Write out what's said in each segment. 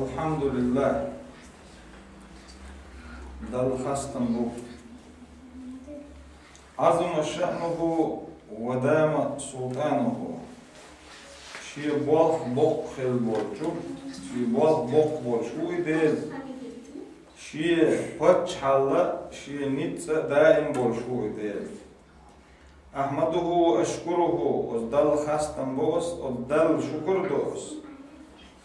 الحمد لله دل خستم بو عظم شأنه ودام سلطانه شي بوخ بوخ خل بولشو شي بوخ بوخ بولشو يدل شي فتش حلا شي نيتس دائم بولشو يدل أحمده أشكره أصدل خستم بوس أصدل شكر دوس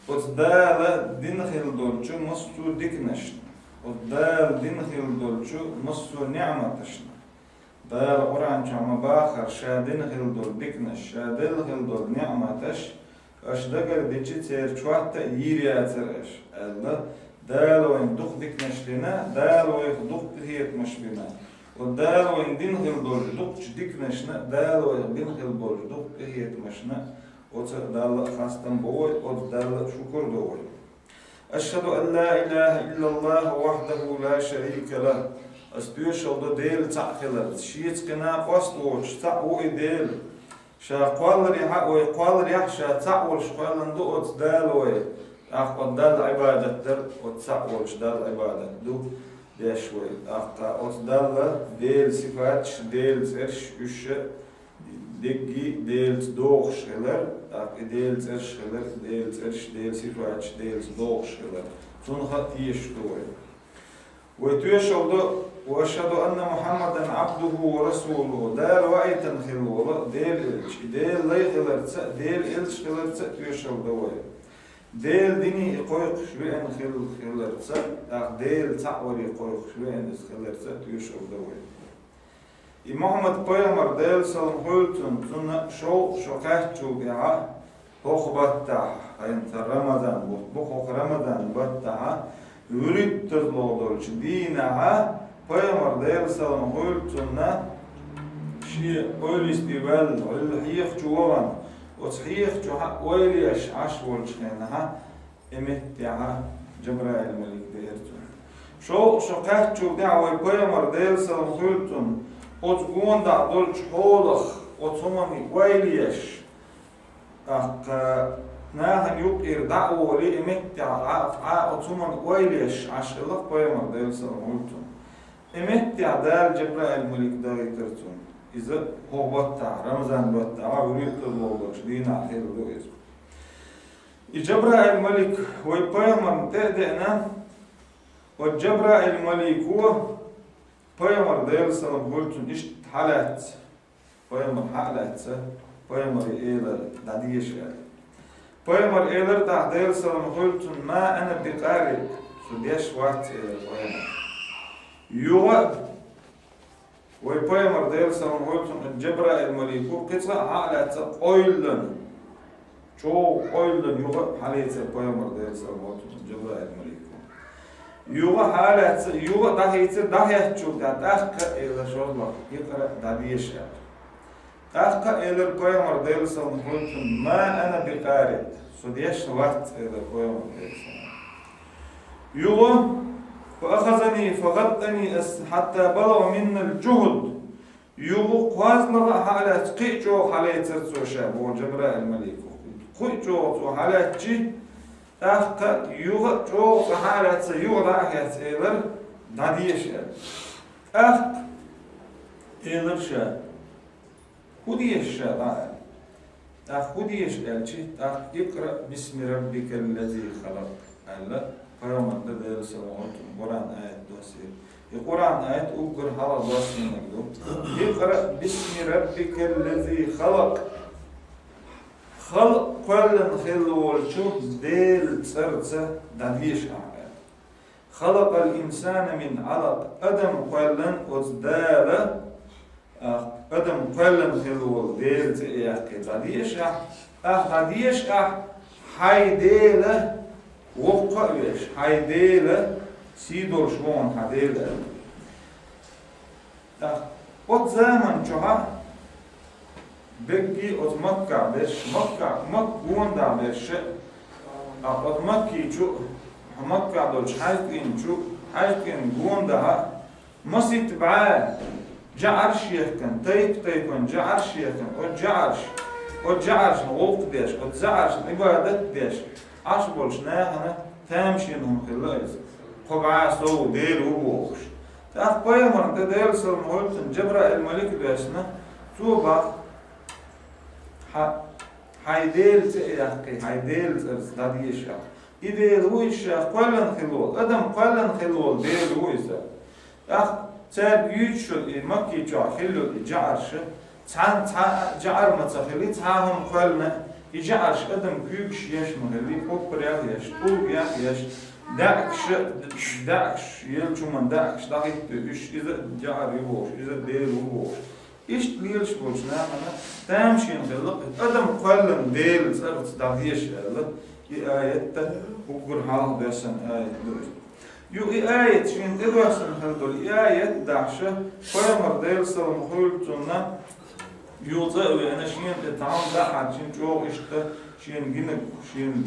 أصدال دين خل دولشو مستو ديكنشن أصدال دين خل دولشو مستو نعمتشن دال قرآن شام باخر شادين خل دول ديكنش شادل خل دول نعمتش أشدقر ديشي تير شوات يريا ترش الله دال وين دخ ديكنش لنا دال وين دخ هيك مش بنا ودال وين دين خل دول دخ ديكنشنا دال وين دين خل دول دخ هيك مشنا وت دال خاصتن بوي ودال شكر دوي أشهد أن لا إله إلا الله وحده لا شريك له أستوش أو ديل تعقلت شيت قنا قصدوش تعو ديل شا قال ريح ويقال ريح شا تعول شقال ندوت دالوي أخذ دال عبادة در وتعول دال عبادة دو دشوي أخذ دال ديل صفات ديل إرش إيش دقي ديل دوخ شغلر ديل إرش شغلر ديل إرش ديل صفات ديل دوخ شغلر ثم خطيش دوي ويتوشهد وأشهد أن محمدا عبده ورسوله دال وأيتن خلوه ديل لي خلرت ديل إلش خلرت توشهد وي ديل ديني قويق شوين خلرت ديل تعوري قويق شوين خلرت توشهد وي محمد بيامر ديل سلام حولتن زن شو قهتو بها بوخ بطح انت رمضان بوخ رمضان بطح يريد تطلع دينها بيامر ديل سلام حولتنا شيء أوليستيبال والحيخ جوان وصحيح جو ويليش عشور شينها إمتها جبرائيل الملك ديرتون شو قهت شو دعوة بيامر ديل سلام حولتن وتقون دا دولش حولخ وتصمني ويليش ناهن يقير دعوة لي إمتع أتومن ويليش عشلق بيامر ديل سلام حولتن إمتع دال جبرائيل الملك دايترتون إذا هو بطع رمضان بطع يريد الله دينا خير دوئز جبرائيل الملك ويبيامر تأدئنا والجبرائيل الملك هو بيامر ديل سلام حولتن إشت حالات بيامر حالات بيامر إيلا داديش بيامر إيلر ديل سلام حولتن ما أنا بقارئ سديش وقت بيامر يوغ ويبيامر ديل سلام حولتن الجبرائيل الملك قصة حالات قويلن شو قويلن يوغ حالات بيامر ديل سلام حولتن الجبرائيل الملك يوغا حالات يوغا داهيت شو داخ إلى شغله يقرأ داديش داخ إلى بيامر ديل سلام حولتن ما أنا بقارئ سديش وقت إلى بيامر ديل سلام يوغا فأخذني فغطني حتى بلغ من الجهد يوغا قواز لغا حالات قيجو حالات ترسو شابو جبرائيل الملك قيجو حالات جي أخذ يوغا جو حالات يوغا راحت إلر داديش أخذ إلر شا خديش شا أخذ خديش ألشي أخذ اقرأ باسم ربك الذي خلق الله فرمان دل سلامات قرآن آيات دوسير القرآن آيات أقر حلا دوسين نقول اقرأ باسم ربك الذي خلق خلق قلن خلوالشو ديل ترزة داديش أعلم خلق الإنسان من علق أدم قلن وزدال أدم قلن خلوال ديل تأياقي داديش داديش حي ديل وقعش حي ديل سيدور شوان حديل قد زمن شوها بقي od Makka beš Makka beš od Makki ču Makka dolč hajkin gonda masit baa جعرش يحكن تيكون جعرش يحكن od جعرش غوق بيش od زعرش عبادت بيش aş boluş nähana tämşin hıllayız. Qoga sow değil uboş. Ta Peygamber de değil sallallahu Cebrail Malik diyorsun. Tu bak haydel yaqi haydel zadiyş. İde bu iş qallan xilol. Adam qallan xilol değil bu ise. Sen yüç şu Makki cahillu icarşı. Sen car matsahili tahum qalna icarş adam büyük yaş mahali popüler yaş, ul yaş. Dakş yelçuman dakş dağıttı iş ize car yuboş ize değil yuboş. İş liyelş bolşuna ana tamşin xilol. Adam qallan değil sarıt dağıış Allah. İ ayette ugur hal desen ayet. Yu ayet şin devasan haldol ayet dahşa Peygamber değil sallallahu aleyhi ve sellem yolda ve ana şin tam da açın çok işte şin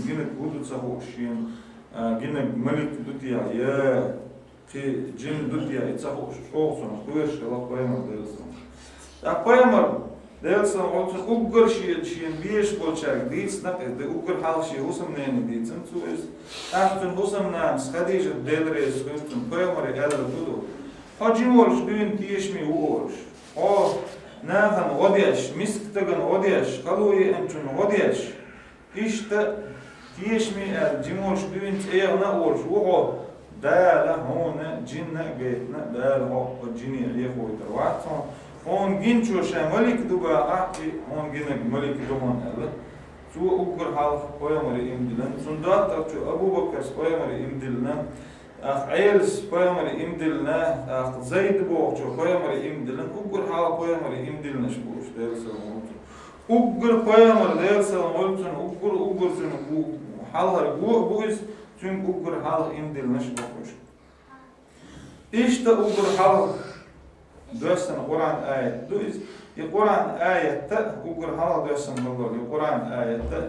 yine budu sahu şin yine malik dutiya ya ki cin dutiya sahu olsun kuş Allah Peygamber değil sallallahu Peygamber değil sallallahu ugur şin beş bolçak değil de ugur hal şi usumneni diysin tu is after usumnan Khadija delres gustum Peygamber elde tudu hacim olmuş düğün diyeşmi uğurmuş o nahan odyaş misktagan odyaş kaluyi entun odyaş işte diyeşmi cimolmuş düğün eyana uğurmuş o dala hona cinne geytne dala o cini yehoydur vatson on ginço şamalik duba ahki on ginek malik duman elde su ugur hal Peygamber imdilen sundat ta Abu Bakr Peygamber imdilen Ayels Peygamber imdilen Zayd boğçu Peygamber imdilen ugur hal Peygamber imdilen şbuş derse ugur Peygamber derse olsun ugur bu hallar bu is çünkü ugur hal imdilen şbuş işte ugur hal Dösten Kur'an ayet duiz. Kur'an ayette ugur hal dösten bolur. Kur'an ayette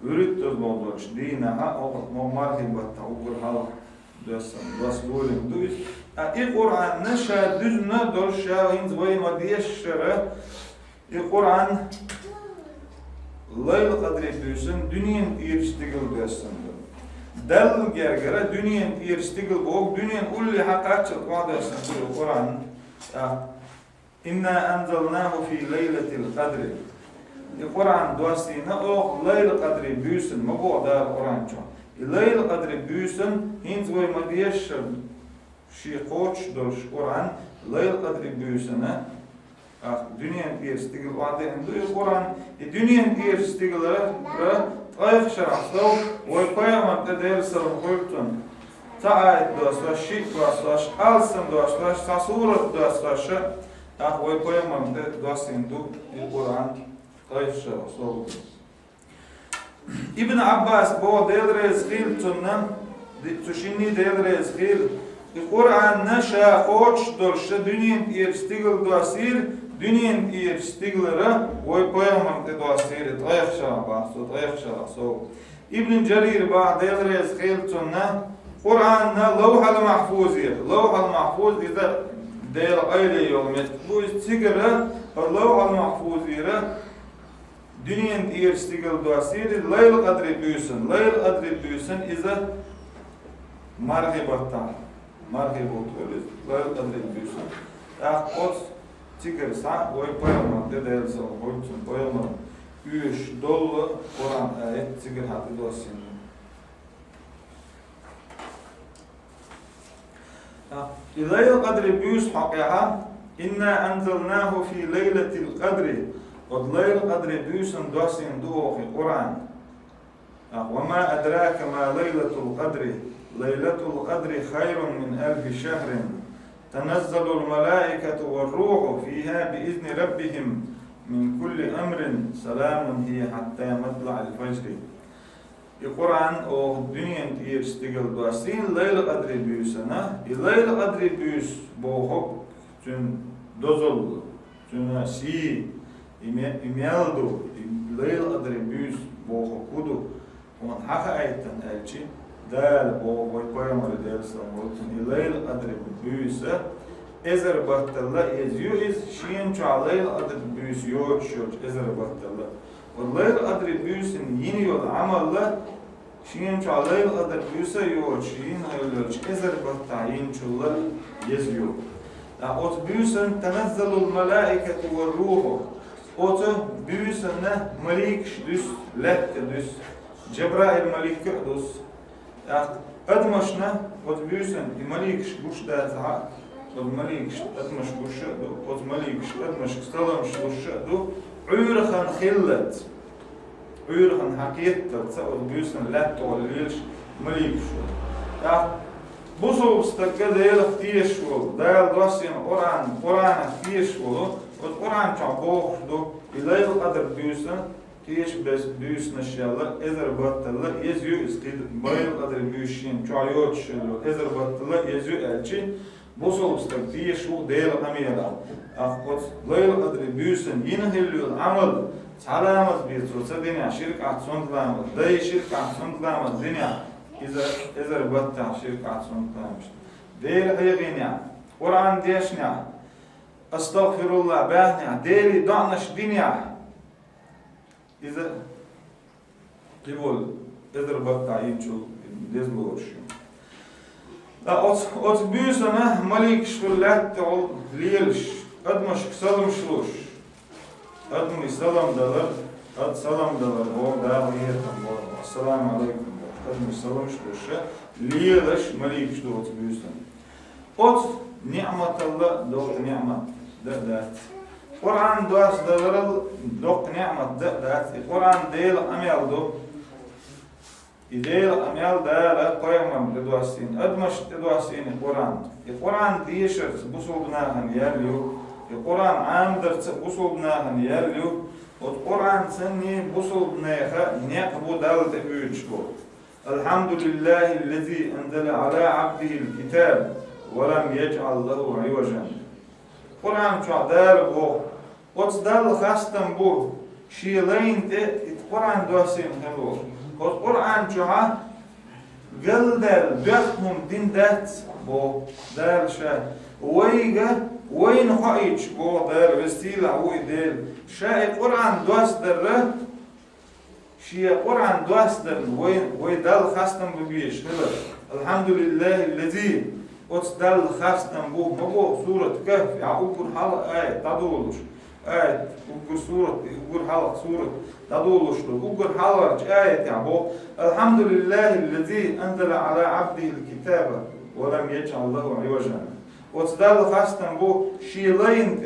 ürüt töz bolur. Dinaha o marhibatta ugur hal dösten rasulun duiz. Kur'an neşa düzne dorşa inz ve madiyşere. Kur'an layl kadri düzün dünyen irştigil dösten. Del gergere dünyen irştigil bol dünyen ulli haqqat qadasın Kur'an. İnna enzelnahu fi leyletil kadri. Kur'an dostina o leyl kadri büyüsün. Mabu da Kur'an ço. Leyl kadri büyüsün. Hinz ve madiyeş şi koç dorş Kur'an leyl kadri büyüsün. Dünyen bir stigil vade endu Kur'an. Dünyen bir stigilere ayık şarafta ve Peygamber de sallallahu koytun. Taayet dostlar, şik dostlar, alsın dostlar, sasurat dostlar, ve Peygamber dostindu Kur'an ayşe soğuk. İbn Abbas bu delrez khil tunnan tuşinni delrez khil Kur'an neşa koç dorşa dünyen irstigil dostir dünyen irstiglere ve Peygamber dostir ayşe soğuk. İbn Cerir ba delrez khil tunnan Kur'an'da levh-al mahfuzir. Levh-al mahfuz ise değil aile yolmet. Bu istigara levh-al mahfuzire dünyen diğer istigal duasiri leyl kadri büyüsün. Leyl kadri büyüsün ise marhibattan. Marhibat öyle. Leyl kadri büyüsün. O stigar sa boy Peygamber de değil sallallahu aleyhi ve sellem. Peygamber üç dolu Kur'an ayet stigar hatı duasini. ليلة القدر بيوس حقها إنا أنزلناه في ليلة القدر وليلة القدر بيوس دوسين دوه في القرآن وما أدراك ما ليلة القدر ليلة القدر خير من 1000 شهر تنزل الملائكة والروح فيها بإذن ربهم من كل أمر سلام هي حتى مطلع الفجر Kur'an o dünyen irstigil duasin leyl kadri büyüsene. Leyl kadri büyüs boğuk tün dozoldu. Tün si imeldu. Leyl kadri büyüs boğuk kudu. On haka ayetten elçi dal boğuk Peygamber dersen olsun. Leyl kadri büyüse ezer bahtalla eziyor şiyen çağ leyl kadri büyüs yok ezer bahtalla. Leyl kadri büyüsün yeni yol amalla شين شو عليل قدر بيوسا يو شين هيولوش إزر بتعين شو يزيو أوت بيوسن تنزل الملائكة والروح أوت بيوسن مليك دوس لك دوس جبرائيل مليك دوس أدمشنا أوت بيوسن مليك بوش دازع أوت مليك أدمش بوش دو أوت مليك أدمش استلمش بوش دو عيرخن خلت عيرخن حقيقة أوت بيوسن لا توليش مليك شو بوسو استكاد يلف تيشو دال دوسين قرآن تيشو والقرآن تعبوه دو إلى القدر بيوسن تيش بس بيوسن الشيالة إذا بطلة يزيو استيد بايل قدر بيوشين تعيوت شلو إذا بطلة يزيو ألشي بوسو استكاد تيشو ديل أميلا أخوت ليل قدر بيوسن ينهلو العمل سلامت بيترو سدنيا شركة عصون لامت داي شركة عصون لامت دنيا إذا بطع شركة عصون لامت ديل هيغينيا قرآن ديشنيا أستغفر الله باهنيا ديلي دعنش دنيا إذا تقول إذا بطع ينشو ديزلوش أوت بيوسنا مليك شغلات تعول ليلش أدمش سلام شلوش أدمي سلام دلر أد سلام دلر هو دار هي السلام عليكم أدمي سلام شلوش ليلش مليك شلوت بيوسنا أوت نعمة الله دوت نعمة دات قرآن دواس دلر دوت نعمة دات قرآن ديل أميال دو إديل أميال دالا قيمة لدواسين أدمش تدواسين القرآن ديشر بصوبناهن يرليو القرآن عام درت بصوبناهن يرليو والقرآن سني بصوبناها نيقبو دال تبيوتشبو الحمد لله الذي أنزل على عبده الكتاب ولم يجعل له عوجا القرآن شو دال بو وتصدال خاستن بو شيلين تي القرآن دواسين هلو والقرآن شوها قل دال بيخهم دين دات بو دال شا ويجا وين خايش بو دال بستيلا وي دال شا القرآن دواس در شيا القرآن دواس در وين دال خاستن ببيش هلا الحمد لله الذي وتصدال خاستن بو مبو سورة كهف يعقوب حلقة آية تدولش آية وقر سورة وقر حلقة سورة تدولش وقر حلقة آية تعبو الحمد لله الذي أنزل على عبده الكتاب ولم يجعل له عوجا وتصدال خاستن بو شيلين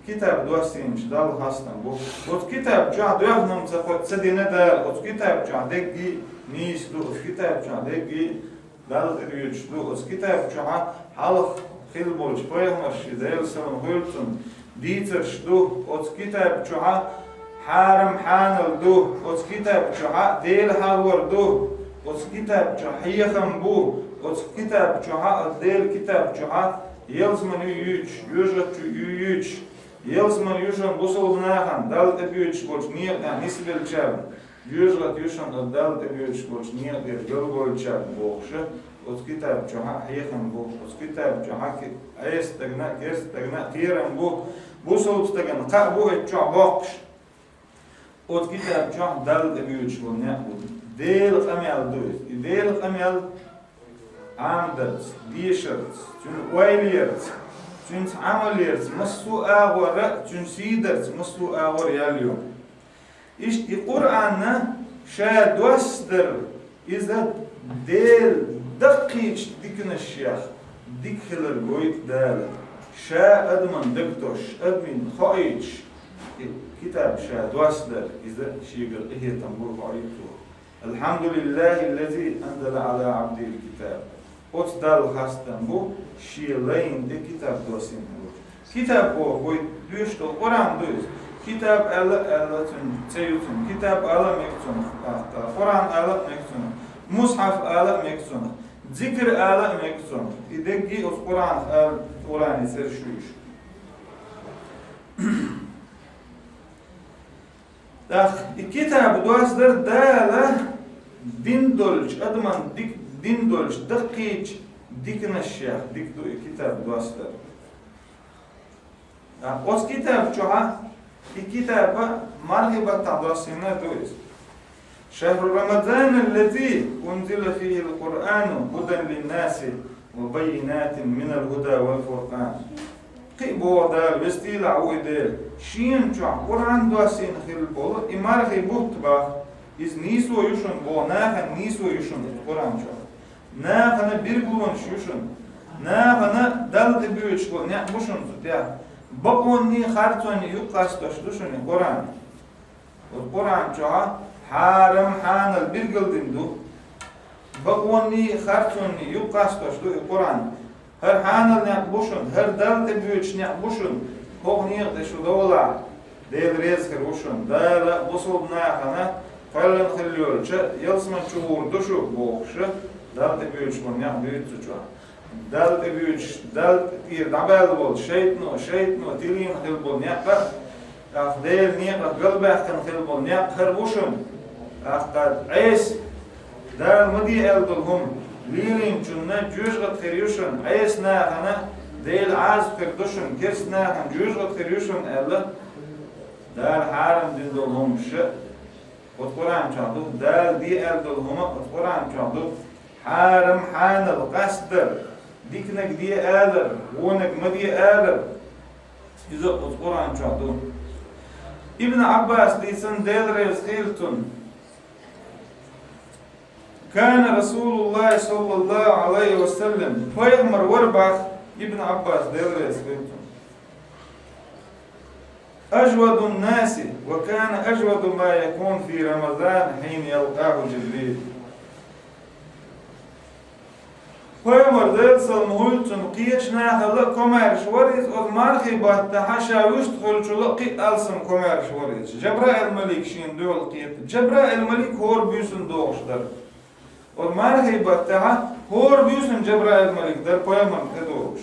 كتاب دواسين شدال خاستن بو وكتاب جا دوغنم تخوت سدينة دال وكتاب جا دقي نيس دو وكتاب جا دقي دال تريوش دو وكتاب جا حلق خلبولش بيغمش ديل سلام هولتن ديتر شدو وكتاب جا حارم حانل دو وكتاب جا ديل هاور دو وكتاب جا حيخم بو وكتاب جا ديل كتاب جا يلزمن يوش يوجت يوش يلزمن يوشن بوصلناهن دال تبيوش بولش نسبل شاب يوجت يوشن دال تبيوش بولش يرجل شاب بوخشه وكتاب جا حيخم بو وكتاب جا استغنا تيرم بو بوصل استغنا قابو اتشعبوكش وكتاب جا دال تبيوش بولنا ديل قميال دوز ديل قميال عامدت ديشرت تون ويليرت تون عمليرت مسو آغور تون سيدرت مسو آغور ياليوم إيش القرآن شاد وستر إذا ديل دقيش ديكن الشيخ ديك خلال قويت دال شا أدمن دكتوش أدمن خايش كتاب شاد وستر إذا شيقر إيه تنبور قريبتو الحمد لله الذي أنزل على عبده الكتاب وتصدال خاستن بو شيلين دي كتاب دوسين كتاب بو دوشتو قرآن دوز كتاب ألا تسيوتن كتاب ألا مكتون قرآن ألا مكتون مصحف ألا مكتون ذكر ألا مكتون إدقي قرآن يسير شويش الكتاب دوس در دالة دين دولج أدمان دين دولج دقيج ديكنا الشيخ ديك دو كتاب دوس در أوس كتاب جوها الكتاب مرحبا تعدوسينا دوس شهر رمضان الذي أنزل فيه القرآن هدى للناس وبينات من الهدى والفرقان. قيبو دال وستيل عويدل شين جوا قرآن دواسين خير بول إمار خيبوت با إز نيسو يشون بو ناخن نيسو يشون قرآن جوا ناخن بيرغلون يشون ناخن دال تبيوش بو ناخ بوشون تيا بقوني خارتوني يقاس تشدوشون قرآن القرآن جوا حارم حان البيرغل دندو بقوني خارتوني يقاس تشدو القرآن هر حانل نعبوشن هر دل تبيوش نعبوشن هو نيق شو دولا ديل ريز خروشن دل بصوب ناخنا فعلا خليول شا يلسمن شهور دشو بوخش دل تبيوش من نعبيوش جوا دل تبيوش دل تير دعبال بول شيطنو تيلين خل بول نعقر اخ ديل نيق قلبه كان خل بول نعق خروشن اخ قد عيس دل مدي الدلهم ليلين جنة جوجغت خريوشن عيسنا أنا ديل عاز خردوشن كرسنا هم جوجغت خريوشن ألا دال حارم دين دولهم شيء وتقرأ شادو دال دي أردولهم وتقرأ شادو حارم حان القصدر ديكنك دي آلر ونك مدي آلر إذا وتقرأ شادو ابن عباس ديسن ديل ريز خيلتون كان رسول الله صلى الله عليه وسلم فيغمر ورباخ ابن عباس ديريس أجود الناس وكان أجود ما يكون في رمضان حين يلقاه جبريل فيغمر ديريس المهولتن قيشنا هلا كوميرش وريز ومارخي باتحاشا ويشتغل شلقي ألسم كوميرش وريز جبراء الملك شين دول قيت جبراء الملك هور بيسن دوش در والمارخي باتها هور بيوسن جبراء الملك در بيامر تدوش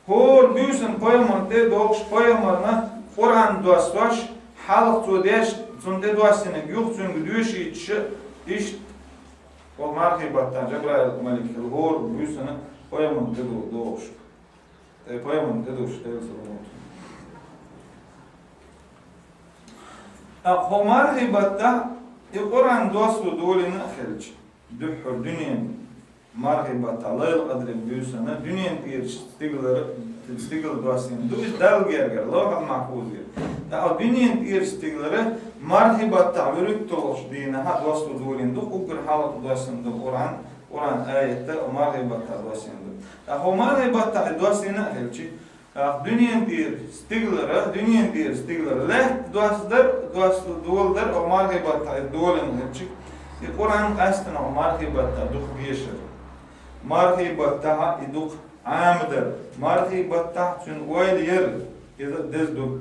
هور بيوسن بيامر تدوش بيامرنا قرآن دوستوش حلق توديش تنده دوستنك يوخسن دوش إيش والمارخي باتها جبراء الملك هور بيوسن بيامر تدوش بيامر تدوش هو مارخي باتها القرآن دوستو دولنا خلج دحر دنيا مرحبا تعليل قدر بيوسنا دنيا بير ستيغل دواسين دوش دال جرجر لوح المحفوظ دا دنيا بير ستيغلر مرحبا تعبيرك توش دينها دوستو دولين دو اوكر حالة دواسين دو قرآن آية مرحبا دواسين دو هو مرحبا دواسين هلشي دنيا بير ستيغلر له دوس دولدر او مرحبا دولين هلشي القرآن أستنا مرحبا دخ بيشر مرحبا دخ عامدر مرحبا شن ويل ير إذا دزدو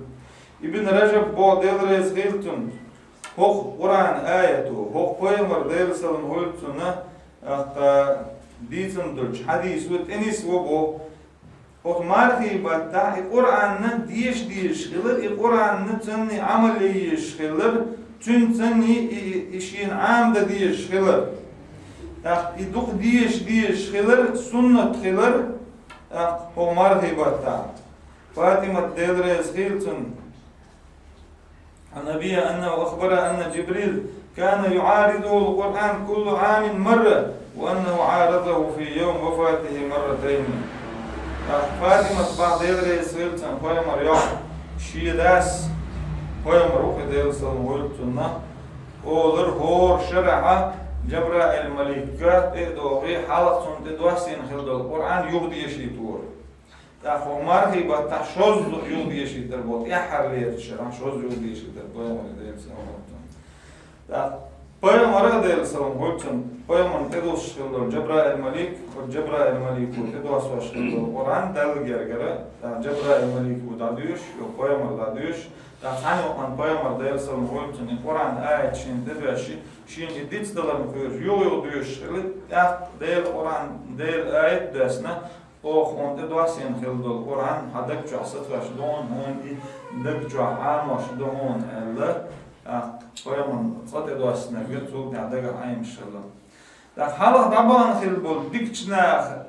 ابن رجب بو ديل ريز غيلتون هو قرآن آيته هو قيمر ديل سلم هولتون ديتن دلش حديث وتنس وبو هو مرحبا القرآن ديش خلر القرآن نتني عمل يشخلر تنتني إشين عامدة ديش خلر يدوق ديش خلر سنة خلر هو مرحبا فاطمة ديلريس خيلتن عن أبيها أنه أخبر أن جبريل كان يعارضه القرآن كل عام مرة وأنه عارضه في يوم وفاته مرتين فاطمة بعض ديلريس خيلتن فايمر يوم شيداس فايمر وقت ديلريس المولتنا أولر هور شرعة جبراء الملكة إدوغي حلق سنت دواسين خلد القرآن يغدي يشيطور تاخو مرحبا تحشوز يغدي يشيطر بوت يحر ليه الشرع شوز يغدي يشيطر فايمر ديلريس المولتنا فايمر ديلريس المولتنا فايمر تدوش خلد جبراء الملك والجبراء الملك وتدوس وش خلد القرآن دل جرجرة جبراء الملك ودادوش وفايمر دادوش تعني وقن بايمر ديلريس المولتنا القرآن آية شين دباشي شين يديت دلهم كير يو دوش خلد ديل القرآن ديل آية داسنا أو أنت دواسين خلد القرآن هدك جع سترش دون هون دك جع عامش دون الله بايمر صد دواسنا بيتوب نعدك عايم شلون ده حاله طبعا خلد بول ديكشنا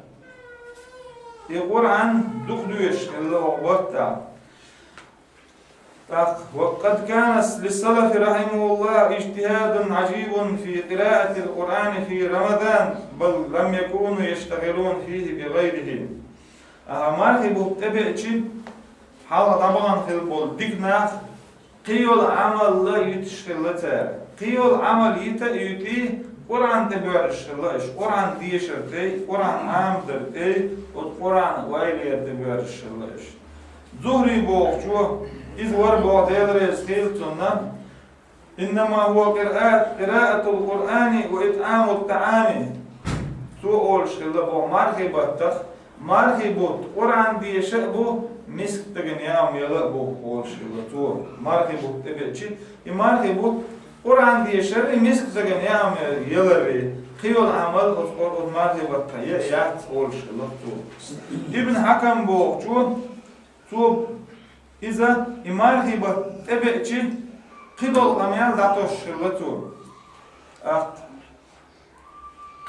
القرآن دخلوش خلد وقتا وقد كان للسلف رحمه الله اجتهاد عجيب في قراءة القرآن في رمضان بل لم يكونوا يشتغلون فيه بغيره. مرحبا تبعتي حالا طبعا خلبول ديكنا قيول عمل لا يتشغلته قيول عمل يتي قرآن تبعرشلاش قرآن ديشرتي قرآن عامدرتي والقرآن وايلير تبعرشلاش زهري بوغشو إذ وربو ديدريس خيلتنا إنما هو قراءة القرآن وإطعام الطعام سؤال شغلبو مرحبا قرآن ديشبو مسك تغنيام يلبو قول شغلتو مرحبا تبعشي مرحبا قرآن ديشر مسك تغنيام يلبي خيول عمل أسقر مرحبا يات قول شغلتو ابن حكم بوغشو تو إذا مرحبا تبعشي قدول أميال داتوش شغلتو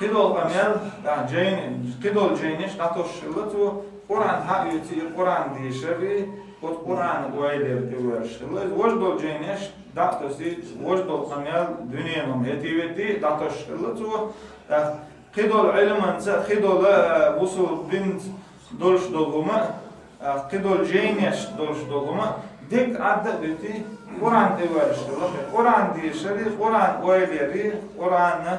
قدول أميال قدول جينيش داتوش شغلتو قرآن حقيقي قرآن ديشري قرآن قويلر تيوار شغلت وجدول جينيش داتوسي وجدول أميال دنيا نم هتيوتي داتوش شغلتو قدول علم قدول وصول بنت دولش دولهما قدول جينيش دولش دولهما ديك عدد بتي قرآن تيوار شغلت قرآن ديشري قرآن قويلري قرآن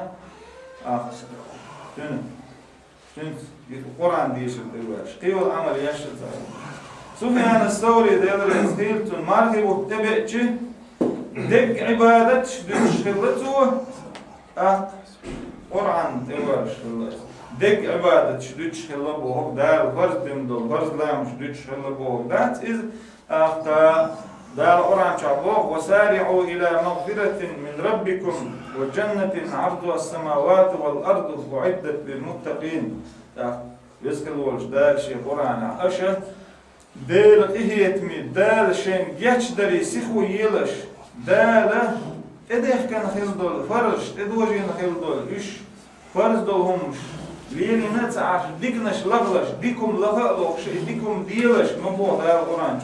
القرآن ديش الدواش قيول عمل يشتغل سفيان الثوري دير يستيل تنمارهي واتبعتي دق عبادتش دشغلته قرآن دواش دق عبادتش دشغله بوه دار فرز دمدل فرز لامش دشغله بوه دات إذ دار قرآن شعبوه وسارعوا إلى مغفرة من ربكم وجنة عرضها السماوات والأرض أعدت للمتقين يسكن ولش دال شيء قرآن عشة دال إهيتمي دال شين جيتش دري سخو يلش دال إديه كان خيل دول فرش إدوجين خيل دول إيش فرز دول همش ليني نتعاش ديكنش لغلش ديكم لغلوش ديكم ديلش مبوه دال قرآن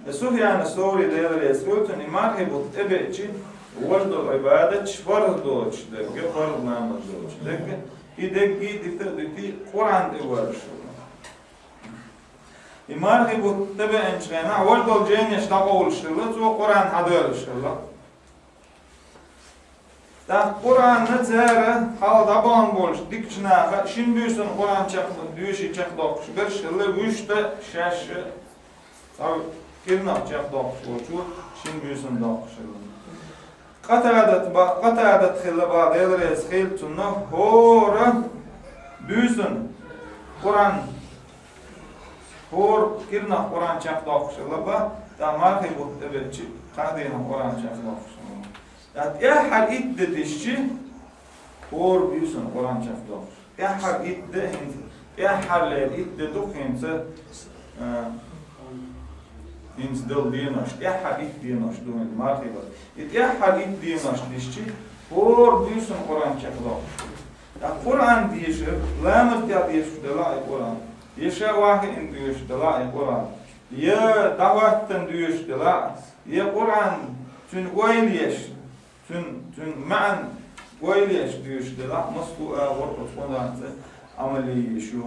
سفيان الثوري دير يسكتني مرحبا تبعتي وجد العبادة فرض دوش دقة فرض نعمل دوش دقة إدقي دتي قرآن دوارش مرحبا تبعن شغنا وجد الجين يشتغل شغلت وقرآن حضر شغلت تا قرآن نتزاره حال طبعا بولش ديكشنا شين بيسن قرآن چخ دوشي چخ دوش برش اللي وشته شاش كلنا چخ دوش وشو شين بيسن دوش قطعت خلا بعد يدرس خيل تنه هورا بيسن قرآن هور كلنا قرآن چخ دوش لبا تمام في بتبتشي قاعدين قرآن چخ دوش يا حال إدتشي هور بيسن قرآن چخ دوش يا حال إد يا حال إد دوك إنت إنت دل ديناش يا حال إد ديناش دون الماركبة يا حال إد ديناش دشي هور بيسن قرآن چخ دوش القرآن ديش لا مرتاح ديش دلاء القرآن يشا واحد إن ديش دلاء القرآن يا دعوة ديش دلاء يا قرآن تن ويليش تن معن ويليش ديش دلاء مصطوع ورقة قرآن عملي شو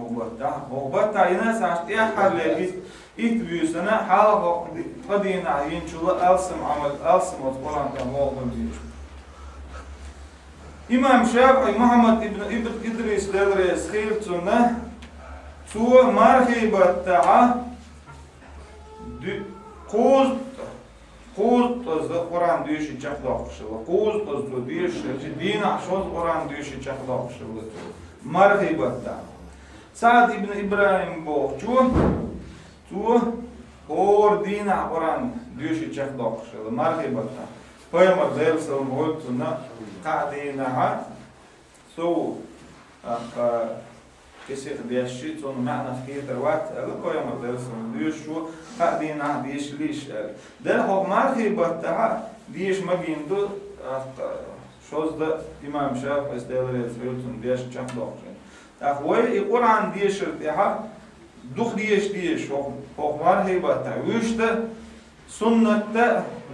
هو بتاع يناس عشتيا حل إيت بيسنا حاله قدينا ينشل ألسم عمل ألسم القرآن كموضوع ديش إمام شافعي محمد ابن إدريس لدرس خيلتنا تو مرحبا تاع قوز از قرآن دیشی چخ داخل قوز از دیش دین عشان قرآن دیشی چخ داخل مرحبا تاع سعد ابن إبراهيم بو تو اور دین قرآن دیشی چخ داخل مرحبا تاع پیامبر دل سلام قلتنا قاعدينها سو كسر بيشيت ون معنى في دروات لقوا يوم درسهم ديش شو قاعدينها ديش ليش ده هو مرحبا تاع ديش ماجين دو شوز ده إمام شافعي استدلال يزيلون ديش كم داخل أخوي القرآن ديش ارتاح دوخ ديش هو مرحبا تاع وش ده سنة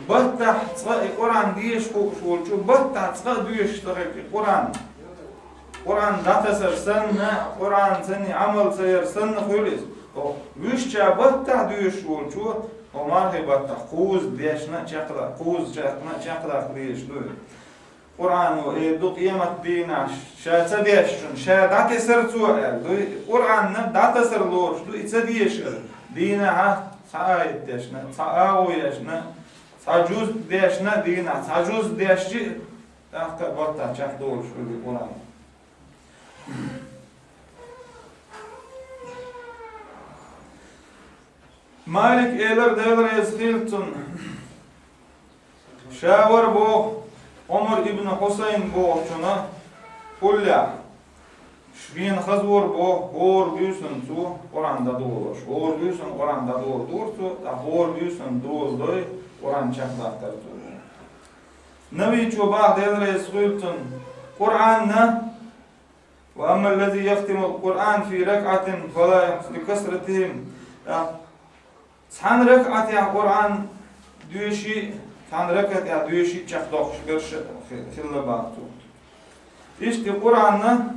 بتح تصقي قرآن ديش شو بتح تصقي ديش تغير قرآن قرآن داتسر سنة قرآن سنة عمل سير سنة خلص ويش جا بتح ديش شو وما هي بتح قوز ديشنا شقلا قوز شقلا ديش دوي قرآن وإدو قيمة دينا شا تديشن شا داتسر سوء دوي قرآن داتسر لورش دوي تديش دينا ها سايد ديشنا ساوي ديشنا ساجوز ديشنا دينا ساجوز ديشي تحت بطة شاف دور شو القرآن مالك إيلر ديلر يزخيلتن شاور بو عمر ابن حسين بو شنا كل شبين خزور بو هور بيوسن تو قرآن دادور هور بيوسن قرآن دادور دور تو هور بيوسن دور دوي قرآن شاف داتر تو نبي شوبا ديلر يزخيلتن قرآن وأما الذي يختم القرآن في ركعة فلا لكسرتهم سحن ركعة يا قرآن دوشي سحن ركعة يا دوشي تشخدوخ شكرش خلا باتو إيش القرآن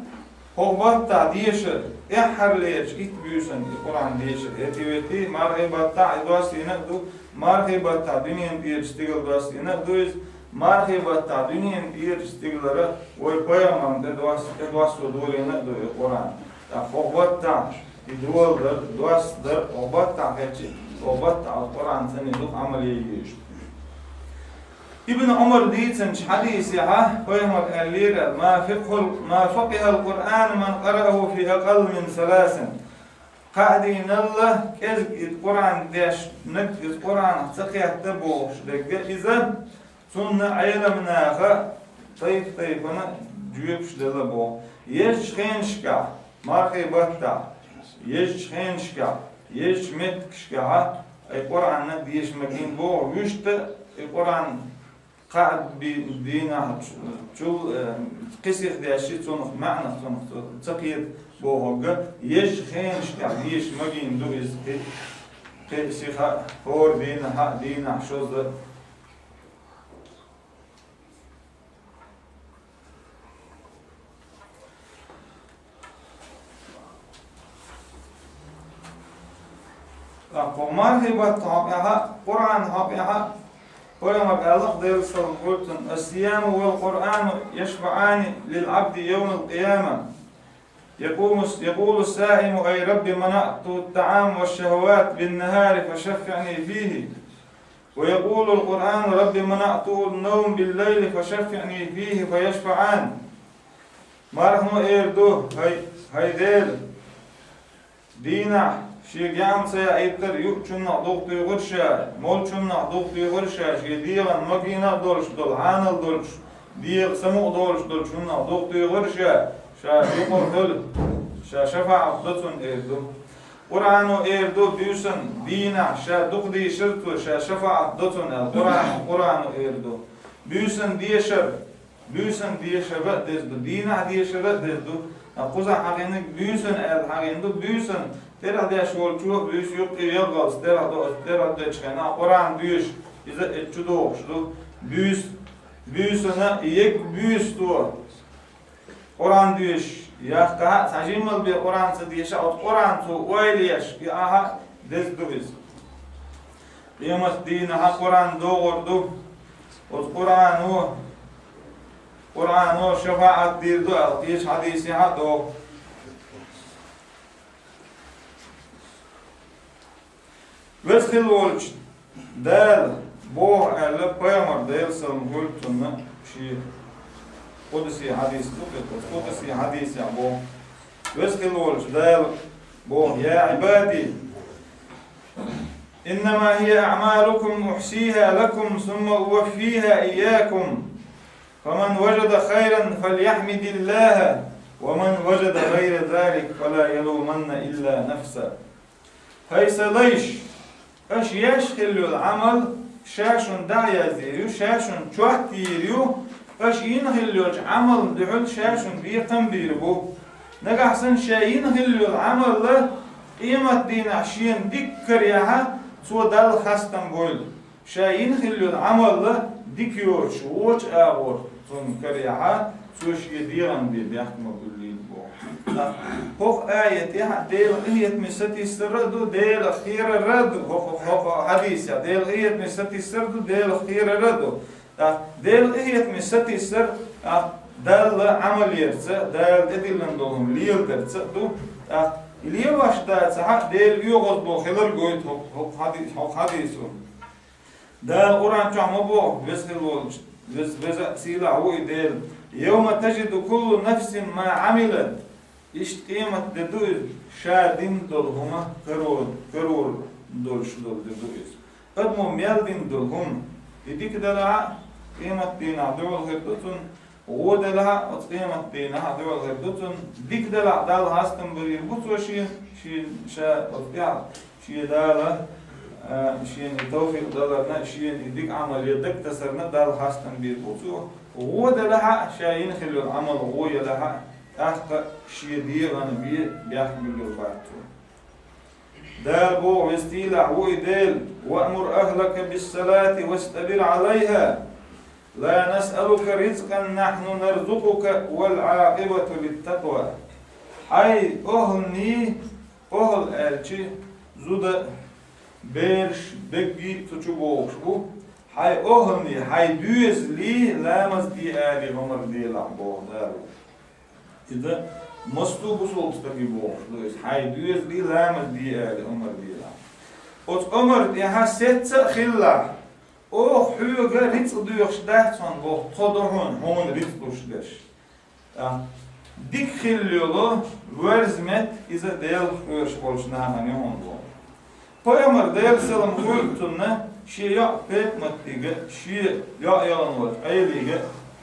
هو بطا ديش إحر ليش إت بيوسن القرآن ديش إتيوتي مارهي بطا إدواسي نقدو مارهي بطا دنيا بير استيقل دواسي نقدو مارهي بطا دنيا بير استيقل ويبايمان إدواسو دولي نقدو القرآن هو بطا يدول دواس در وبطا هاتي وبطا القرآن ثاني دوك عملية يجيش ابن عمر ديتن حديث فهم الليلة ما فقه القرآن من قرأه في أقل من 3 قاعدين الله كذب القرآن داش نك القرآن تقيا تبوش لك إذا سنة علمناها طيب أنا جوبش دلبو يش خينشكا ماركي بطا يش خينشكا يش متكشكا القرآن ديش مكين بو وشت القرآن قاعد بدينا شو قصير داشي صنف معنى صنف تقيد بوهجة يش خينش كعيش مجين دوز قصير هور دينا شو ذا قمار هي بتعبها قرآن عبها ولما الله ديرسل قلتن الصيام والقرآن يشفعان للعبد يوم القيامة يقول السائم أي رب منعت الطعام والشهوات بالنهار فشفعني فيه ويقول القرآن رب منعت النوم بالليل فشفعني فيه فيشفعان ما رحمو إيردو هاي ديل دينا شيء جام سيأيتر يوتشنا ضغط يغرشة مولشنا ضغط يغرشة شيء ديغا مجينا دولش دول عانل دولش ديغ سمو دولش دولشنا ضغط يغرشة شا يقر دول شا شفاعة ضدسن إيردو قرآنو إيردو بيوسن دينا شا دقدي شرطو شا شفاعة ضدسن قرآنو إيردو بيوسن ديشر بقدسدو دينا ديشر بقدسدو قوزا حقينك بيوسن حقيندو بيوسن ترى ده شغل شو بيش يبقي يغلط ترى ده شخنا قرآن بيش إذا اتشدو شدو بيش أنا يك بيش تو قرآن بيش يا كه سجيمل بقرآن سديش أو قرآن تو ويليش كأها دز دويز يوم الدين ها قرآن دو وردو قرآن هو شفاعة دير دو ألقيش حديثي ها دو وسخل ولش دال بوه أهل بيامر دال سلم قلتنا شيء قدسي حديث قدسي حديث يا بوه وسخل ولش دال بوه يا عبادي إنما هي أعمالكم أحصيها لكم ثم أوفيها إياكم فمن وجد خيرا فليحمد الله ومن وجد غير ذلك فلا يلومن إلا نفسه هيس ليش اش يشخلو العمل شاشن دعيا زيريو شاشن تشوحتيريو اش ينخلو العمل دعول شاشن بيقم بيربو نقحسن شاين خلو العمل له قيمة دين عشين ديكر ياها سو دال خستن بويل شاين خلوا عمل ديكيور شوش أور ثم كريعة سوش يديرن بيحكم بالليل بو هو آية ديل إيت مستي سردو ديل خير الرد هو حديث ديل إيت مستي سردو ديل خير الرد ديل إيت مستي سر دل عمل يرتس دل إدلن دولهم ليل درتس دو ليه واش دا ديل يوغز بو خلر قويت هو حديثو دا القرآن تعمل بو بس سيلا هو ديل يوم تجد كل نفس ما عملت إشت قيمة ددوز شادين دولهما قرور دولش دول ددوز قدمو ميالدين دولهم يديك دلع قيمة دينا دول غردتون وودلها قيمة دينا دول غردتون ديك دلع دال هاستن برير بطوشي شا أطبيع شي دالا شين توفيق دالنا شين يديك عمل يدك تسرنا دال هاستن بير بطوش وودلها شاين خلو العمل غوية لها أخطأ شي ديغان بيحمل الباتو دابو وستيلع ويديل وأمر أهلك بالصلاة واستبر عليها لا نسألك رزقا نحن نرزقك والعاقبة للتقوى أي أهلني أهل ألشي زود بيرش دقي تشبوكش هاي أهلني هاي دوز لي لامز دي آلي عمر دي لعبوه دارو إذا مستو بسولت تقي بوخ دوز هاي دوز لي لامز دي آلي عمر دي لعب أوت عمر دي ها ستة خلا أو حيوغا ريتس دوغش دهتون بوخ تضعون هون ريتس دوش دش ديك خليولو ورزمت إذا ديل خيرش قولش نهاني هون بوخ Peygamber değerli selam koyduğunda şia pekmattige şia yalanlar aylige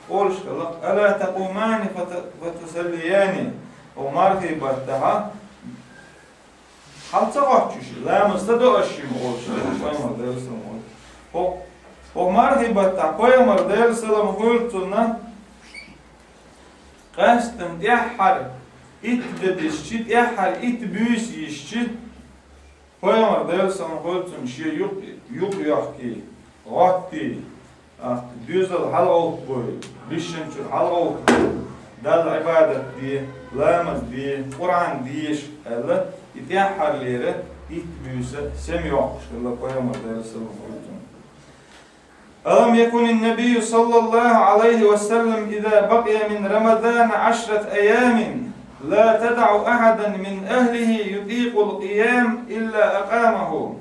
oluşkala ala taqumani fatasalliyani o marhibattaha halta vaqtçı la mustada aşım oluşkala Peygamber değerli selam o marhibatta Peygamber değerli selam koyduğunda qasdım dihar it dedişçi dihar it büyüs yişçi Peygamber değerli selam koyduğun şey yok ki gatti düzel halqa boy bişinçür halqa dal ibadet diye lamaz diye Kur'an diye Allah itihharları itbüse sem yok Allah Peygamber değerli selam koyduğun Alam yekunin nebiyyü sallallahu aleyhi ve sellem iza baqiya min Ramazan 10 ayamin لا تدع أحدا من أهله يطيق القيام إلا أقامه.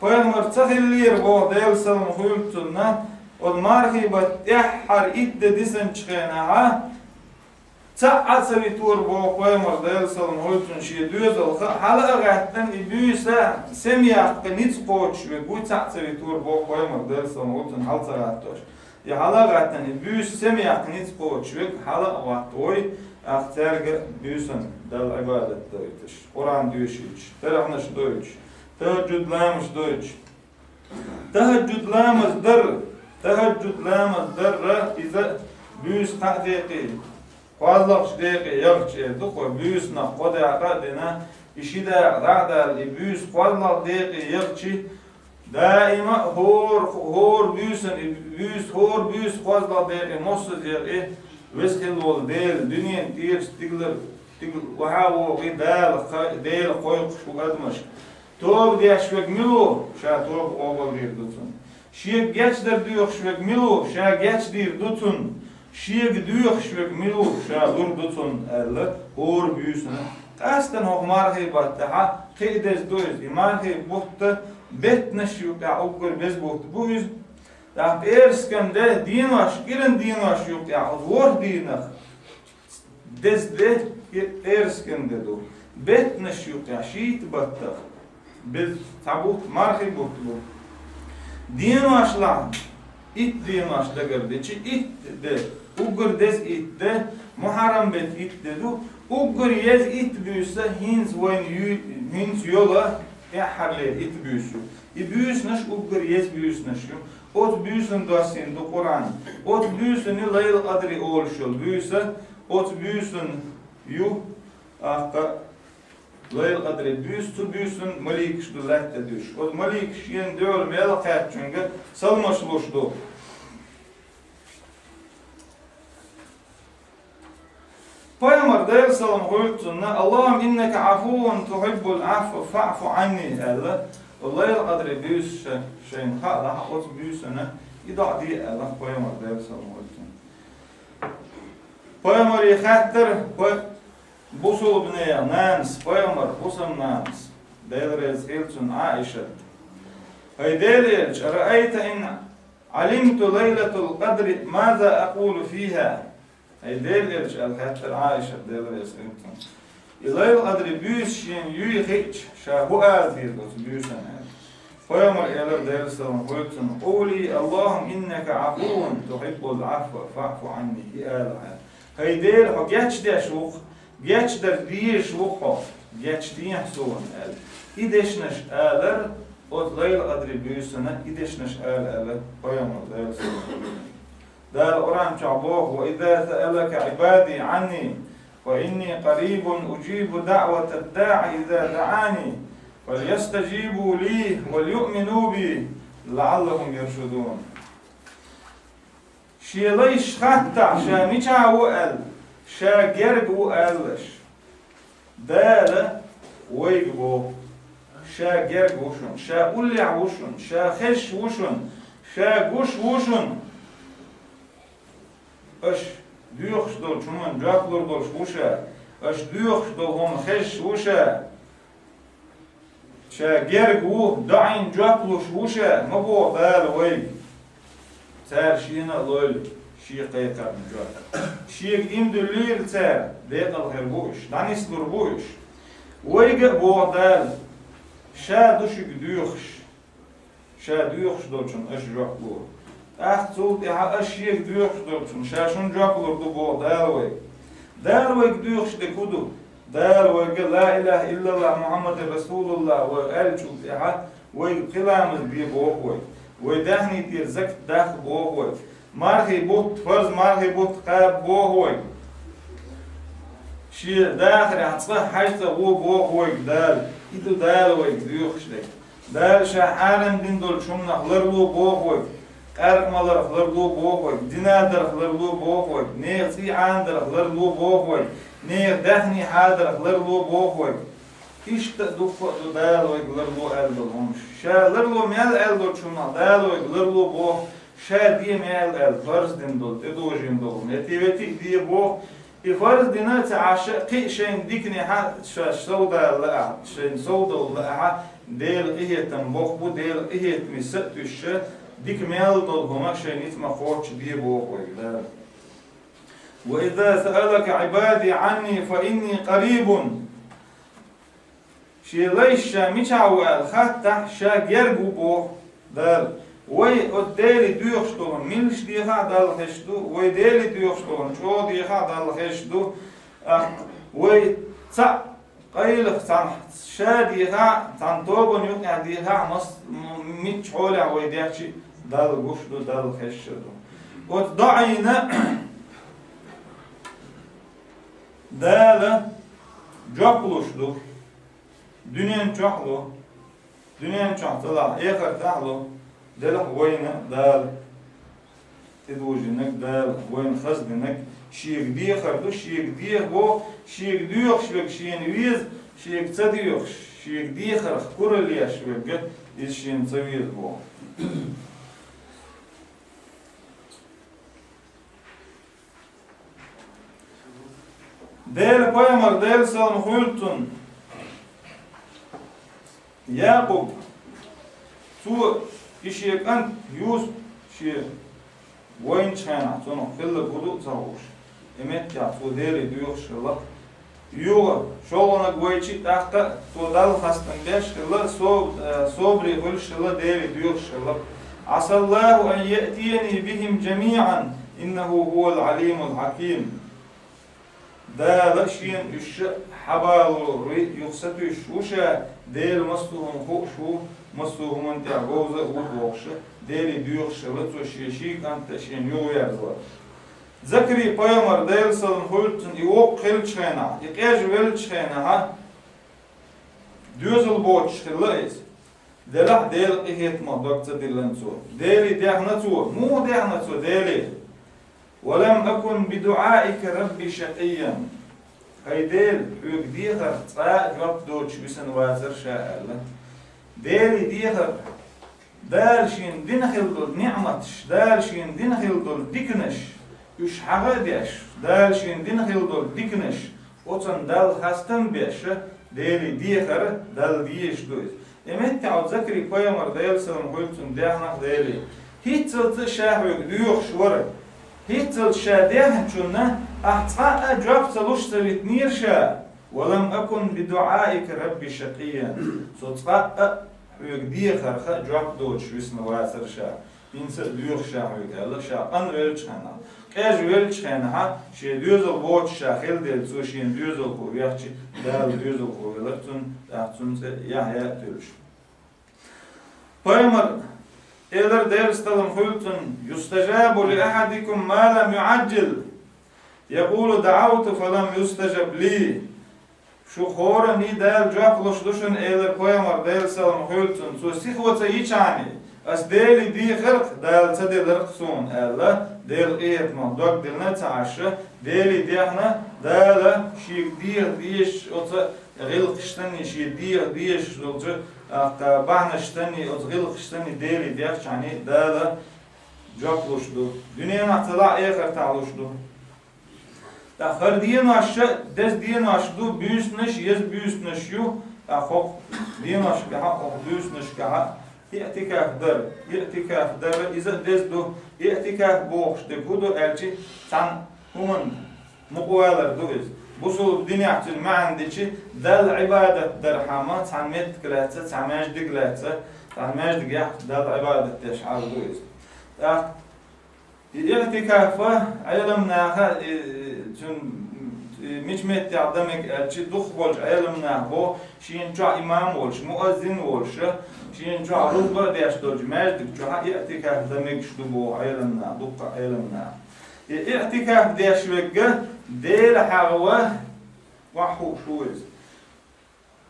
Peygamber tahillir bu değerli selam huyultuna o marhibat yahhar idde disen çıkana ha ta'asavi tur bu Peygamber değerli selam huyultun şey düzel hala ağattan ibüse semiyaqqa nit qoç ve bu ta'asavi tur bu Peygamber değerli selam huyultun halsa ağattoş ya hala ağattan ibüse semiyaqqa nit qoç ve hala ağattoy Ahterge büyüsün dal ibadet deutsch. Kur'an deutsch. Terahnaş deutsch. Teheccüd lamış deutsch. Teheccüd lamız der. Teheccüd lamız der. İze büyüs hakiki. Fazlaq şdeki yakçı. Dukwa büyüsna koda qadina. İşi de ra'dal büyüs fazlaq deki yakçı. Daima hor büyüsün. Büyüs fazlaq deki mossuz yaki. Veskel ol değil, dünyanın diğer stigler, vahavu değil koyup şu kadmış. Tov diye şvek milu, şa tov oğul bir tutun. Şiye geçler diyor şvek milu, şa geç dir tutun. Şiye diyor şvek milu, şa dur tutun. Elle hor büyüsün. Aslan hoq marhibatta ha qides doyuz. Marhibatta betneş yok ya okur bez buht. Bu yüz da erskende dinvaş, giren dinvaş yok ya, zor dinah. Dezde erskende do. Betneş yok ya, şiit batta. Biz tabut marhi bot bu. Dinvaşla, it dinvaş da gardeçi, it de, ugur dez it de, muharram bet it de do. Ugur yez it büyüse, hins yola, harler it büyüsü. Büyüsnüş, ugur yez büyüsnüş yok. Ot büyüsün dosyende Kur'an. Ot büyüsün layl adri oluşul. Büyüse ot büyüsün yu akka Leyl kadri büyüsün malik şdu lehte düş. O malik şiyen diyor meyla kayıt çünkü salmaşılışdu. Peygamber deyil salam koyutsunna Allah'ım inneke afuvun tuhibbul affu fa'fu anni Allah. Leyl kadri büyüs şeyin hala o büyüsüne idâ diye Allah Peygamber deyil salam koyutsun. Peygamber yekhattır بوصل بنيا نانس بيمر بوصل نانس ديلرز هيلتون عائشة هاي ديلرز رأيت إن علمت ليلة القدر ماذا أقول فيها هاي ديلرز الحتر عائشة ديلرز هيلتون ليلة القدر بيوشين يخيش شابو آذير بيوشين فيمر إلى ديلرز هيلتون قولي اللهم إنك عفو تحب العفو فاعف عني هاي ديل حجاتش داشوخ Geç der diye şuho, geç diye soğun el. İdeşneş ağlar, o leyl adri büyüsüne ideşneş ağlar, koyamaz leyl soğun. Dâl oran çabuh ve idâ se'eleke ibâdi anni ve inni qaribun ucibu da'vete da'i idâ da'ani vel yestecibu li vel yu'minu bi la'allahum yerşudun. Şiyelayş hatta şamiçavu el. شا جرجو قالش دالة ويجبو شا جرج وشن شا قلع وشن شا خش وشن شا جوش وشن اش ديوخش دول شمن جاكلور دول وشا اش ديوخش دول هم خش وشا شا جرج و دعين جاكلوش وشا مبو دال ويج تار شينا لول شيء قيقر من جوات شيء إمدلير تار ديقل غربوش دانيس لربوش ويجا بوعدال شا دوشك ديوخش دولشن اش جوكلور اختصوت احا اشيك ديوخش دولشن شا شون جوكلور دو بوعدال ويج دال ويج ديوخش دكودو دال ويج لا إله إلا الله محمد رسول الله وقال شوت احا ويج قلامز بي بوه ويج ويدهني تير زكت داخ بوه ويج مارخي بوت فرز مارخي بوت قاب بوهوي شي داخل هتصلح حاجة بوهوي دال إدو دال ويك ديوخشلك دال شا عالم دين دول شمنا خلرلو بوهوي قارق مالر خلرلو بوهوي دينادر خلرلو بوهوي نيغ سي عاندر خلرلو بوهوي نيغ دخني حادر خلرلو بوهوي إيش تدوفق دال ويك خلرلو ألدل همش شا لرلو ميال ألدل شمنا دال ويك خلرلو بوه شا دي مال الفرز دين دول تدوجين دول نتيبتي دي بو الفرز دينا تعشق شين ديكني ح سودا لا شين سودا لا ديل إيه تنبخ بو ديل إيه تمسك الش ديك مال دول هما شين يتم خوش دي بو ولا وإذا سألك عبادي عني فإني قريب شي ليش ميتشاوال خاطر شا جربو بو دار وي قدالي ديوخشتون ملش ديها دال خشدو وي دالي ديوخشتون شو ديها دال خشدو وي تسع قيل تسع شاديها تنتوبن يقع ديها مس ميت حولع وي ديحشي دال غشدو دال خشدو وضعينا دال جوكلوشدو دنيان چوحلو دنيان چوحتلا اخر تحلو دل وين دال تدوجنك دال وين خزنك شيك دي خردو شيك دي بو شيك ديوخ شبك شين ويز شيك تديوخ شيك دي خرخ كورليا شبك إيش شين تسويز بو دال بايمر دال سالم خلتون يعقوب تو إشيك أنت يوس شيء وين شانا تونو خلّ بدو تروش إمت يا تو ديري ديوخ شلّك يو شغلنا قويتشي تحت تو دال خاستن بيش خلّ صبري خل شلّ ديري ديوخ شلّك عسى الله أن يأتيني بهم جميعا إنه هو العليم الحكيم دا لشين إش حبالو يخسطو شوشا ديل مستوهم خوشو مستوهم انت عجوزة وبوخشة ديل ديوخ شلتو شيشيك انت شين يو يرزوا ذكري بايمر ديل سلم خلتن يوق خل شخينا يقاج ول شخينا ها düzel boç xillis. Delah del ihitma dokta dillenso. Deli dehnatu, mu dehnatu deli. ولم أكن بدعائك ربي شقيا. هيديل حق ديخر صاع جواب دوتش بسن وازر شاء الله. ديلي ديخر دالشين دينخل دول نعمتش دالشين دينخل دول ديكنش يش حغديش دالشين دينخل دول ديكنش وطن دال خستن بيش ديلي ديخر دال ديش دوز. إمت تعود ذكري قيمر ديل سلام قلتم ديحنق ديلي. هيتزلت شاحوك ديوخ شورك. هيتزل شاديها شنا أحتقاء جواب تلوش تلتنير شا ولم أكن بدعائك ربي شقيا صدقاء يقدي خرخة جواب دوتش ويسن واسر شا بينس ديوخ شا ويقال شا أن ويلش خانا كاج ويلش خانا شي ديوزل بوتش شا خيل ديل سو شين ديوزل خو يحشي دال ديوزل خو يلتون تحتون يحيا تلوش فيمر إذا درس تلم خلتن يستجاب لأحدكم ما لم يعجل يقول دعوت فلم يستجب لي شو خورا ني دال جاك لشدوشن إذا قيمر دال سلم خلتن سو سيخوة يچاني أس دالي دي خرق دال تدي لرقصون ألا دال إيت مهدوك دلنا تعشى دالي ديحنا دال شيك ديش أطا غلقشتني شي ديش دولجه بعنا غلقشتني دالي ديش يعني دال جاكلوش دو دنيا نحتلا آخر تعلوش دو خر دين واشا دس دين واش دو بيوسنش يز بيوسنش يو أخوك دين واش كها أخ بيوسنش كها اعتكاف در إذا دس دو اعتكاف بوخش دكودو ألشي تان هون مقوالر دو إز بوصل الدنيا عتل ما عنديش دل عبادة درحمة تان ميت كلاتة تان ماج دقلاتة تان ماج دقيح دل عبادة تشعر دو إز اعتكافه علمناها چون مش مت يعدمك ألشي دخ بولش علمناه بو شين جا إمام بولش مؤذن بولش شين جا ربع ديش دوج ماجد جا اعتكاف دمك شدو بو علمناه دق علمناه اعتكاف ديش وجه ديل حغوه وحو شويز